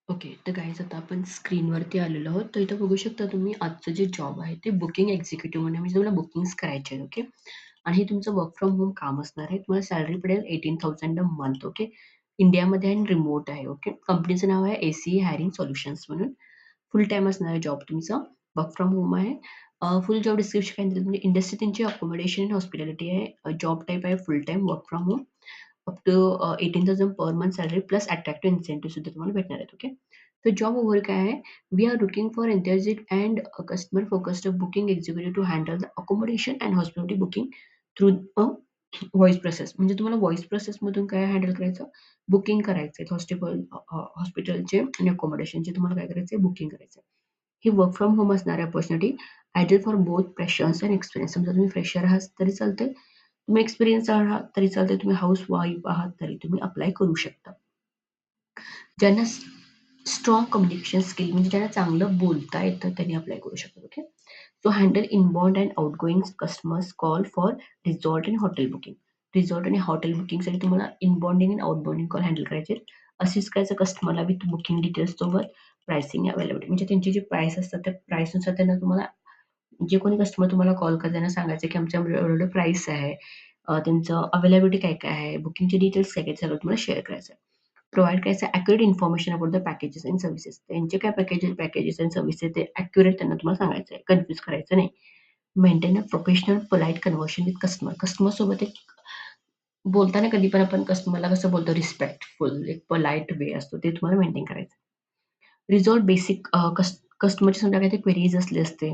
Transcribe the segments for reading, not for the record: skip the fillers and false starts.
Okay. तर guys आता आपण स्क्रीनवरती आलेलो आहोत. तर इथं बघू शकता तुम्ही आजचं जे जॉब आहे ते बुकिंग एक्झिक्युटिव्ह म्हणून म्हणजे तुम्हाला बुकिंग्स करायचे आहेत. ओके. आणि हे तुमचं वर्क फ्रॉम होम काम असणार आहे. तुम्हाला सॅलरी पडेल 18,000 अ मंथ. ओके. इंडियामध्ये आणि रिमोट आहे. ओके. कंपनीचं नाव आहे एसीई हायरिंग सोल्युशन्स म्हणून. फुल टाईम असणार आहे जॉब तुमचा. वर्क फ्रॉम होम आहे. फुल जॉब डिस्क्रिप्शन काय दिलं म्हणजे इंडस्ट्री त्यांची अकोमोडेशन आणि हॉस्पिटॅलिटी आहे. जॉब टाइप आहे full time work from home. Up to 18,000 per month salary plus attractive incentive सुद्धा तुम्हाला भेटणार आहेत. ओके. तर जॉब ओव्हर काय आहे? We are looking for enthusiastic and customer focused booking executive to handle the accommodation and hospitality booking through voice process. म्हणजे तुम्हाला voice प्रोसेसमधून काय हँडल करायचं? बुकिंग करायचं आहे. हॉस्पिटलचे आणि अकोमोडेशनचे तुम्हाला काय करायचं आहे? बुकिंग करायचं आहे. ही वर्क फ्रॉम होम असणारी opportunity ideal for both freshers and experience. समजा तुम्ही फ्रेशर आहात तरी चालतंय, तुम्ही एक्सपिरियन्स आहात तरी चालतंय, तुम्ही हाउसवाईफ आहात तरी तुम्ही अप्लाय करू शकता. ज्यांना स्ट्रॉंग कम्युनिकेशन स्किल म्हणजे ज्यांना चांगलं बोलता येतं त्यांनी अप्लाय करू शकतात. Okay. So handle inbound and outgoing customers call for resort and hotel booking. Resort आणि हॉटेल बुकिंगसाठी तुम्हाला इनबाउंडिंग आणि आउटबाउंडिंग कॉल हँडल करायचे आहेत. असिस्ट करायचं कस्टमरला विथ बुकिंग डिटेल्स सोबत प्राइसिंग अवेलेबिलिटी म्हणजे त्यांची जी प्राइस असतात त्या प्राइसनुसार त्यांना तुम्हाला जे कोणी कस्टमर तुम्हाला कॉल करतात त्यांना सांगायचं की आमच्याकडे एवढं प्राइस आहे. त्यांचं अवेलेबिलिटी काय-काय आहे, बुकिंगचे डिटेल्स काय-काय सगळं तुम्हाला शेअर करायचं आहे. प्रोव्हाईड करायचं accurate information about the packages and services. त्यांचे काय पॅकेजेस अँड सर्व्हिसेस ते ॲक्युरेट त्यांना तुम्हाला सांगायचं आहे. कन्फ्यूज करायचं नाही. Maintain a professional polite conversation with customer. कस्टमरसोबत एक बोलताना कधी पण आपण कस्टमरला कसं बोलतो रिस्पेक्टफुल एक पोलाईट वे असतो ते तुम्हाला मेंटेन करायचं. रिझॉल्व्ह बेसिक कस्टमरची समजा काही क्वेरीज असली असते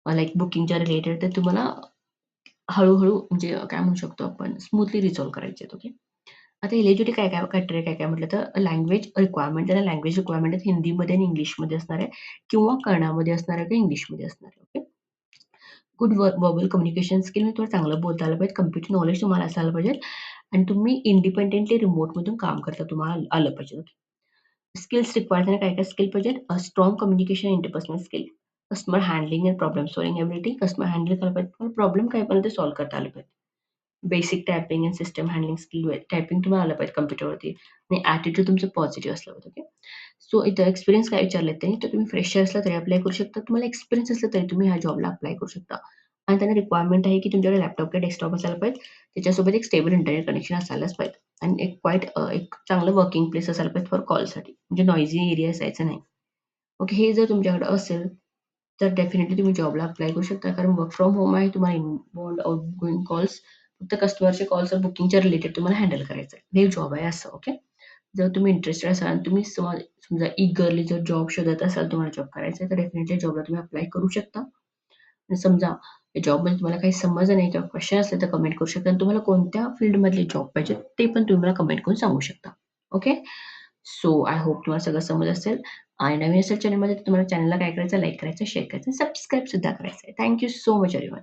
लाइक बुकिंगच्या रिलेटेड तर तुम्हाला हळू-हळू म्हणजे काय म्हणू शकतो आपण स्मूथली रिझॉल्व्ह करायचे आहेत. ओके. आता एलिजिबिलिटी काय-काय क्रायटेरिया काय-काय म्हटलं तर लँग्वेज रिक्वायरमेंट त्याला लँग्वेज रिक्वायरमेंट आहेत हिंदीमध्ये आणि इंग्लिशमध्ये असणार आहे किंवा कन्नडमध्ये असणार आहे किंवा इंग्लिशमध्ये असणार आहे. Okay. Good verbal communication skill म्हणजे तुम्हाला चांगलं बोलता आलं पाहिजे. कम्प्युटर नॉलेज तुम्हाला असायला पाहिजे आणि तुम्ही इंडिपेंडेंटली रिमोटमधून काम करता तुम्हाला आलं पाहिजे. स्किल्स रिक्वायर्ड त्याला काय-काय स्किल पाहिजे? Strong communication interpersonal skill, customer handling and problem solving ability, customer handle करायला पाहिजे. तुम्हाला प्रॉब्लेम काय पण ते सॉल्व्ह करता आलं पाहिजे. Basic typing and system handling skill typing तुम्हाला आलं पाहिजे कॉम्प्युटरवरती आणि ॲटिट्यूड तुमचं पॉझिटिव्ह असलं पाहिजे. ओके. सो इथं एक्सपिरियन्स काय विचारलेत त्यांनी, तर तुम्ही फ्रेशर असला तरी अप्लाय करू शकता. तुम्हाला एक्सपिरियन्स असला तरी तुम्ही ह्या जॉबला अप्लाय करू शकता. आणि त्यांना रिक्वायरमेंट आहे की तुमच्याकडे लॅपटॉप किंवा डेस्कटॉप असायला पाहिजे. त्याच्यासोबत एक स्टेबल इंटरनेट कनेक्शन असायलाच पाहिजे. आणि एक एक चांगलं वर्किंग प्लेस असायला पाहिजे फॉर कॉलसाठी. म्हणजे नॉइजी एरिया असायचा नाही. ओके. हे जर तुमच्याकडे असेल, तर डेफिनिटली तुम्ही जॉबला अप्लाय करू शकता. कारण वर्क फ्रॉम होम आहे. तुम्हाला इनबाउंड, आउटगोइंग कॉल्स फक्त कस्टमरचे कॉल्स बुकिंगच्या रिलेटेड तुम्हाला हँडल करायचं आहे. हे जॉब आहे असं. ओके. जर तुम्ही इंटरेस्टेड असाल आणि तुम्ही समजा इगरली जर जॉब शोधत असाल, तुम्हाला जॉब करायचा आहे, तर डेफिनिटली जॉबला तुम्ही अप्लाय करू शकता. आणि समजा या जॉबमध्ये तुम्हाला काही समजलं नाही किंवा क्वेशन असले तर कमेंट करू शकता आणि तुम्हाला कोणत्या फील्डमधले जॉब पाहिजे ते पण तुम्ही मला कमेंट करून सांगू शकता. ओके. सो आय होप तुम्हाला सगळं समजलं असेल आणि नवीन असेल चॅनलमध्ये तर तुम्हाला चॅनलला काय करायचं लाईक करायचं, शेअर करायचं, सबस्क्राईब सुद्धा करायचं आहे. Thank you so much everyone.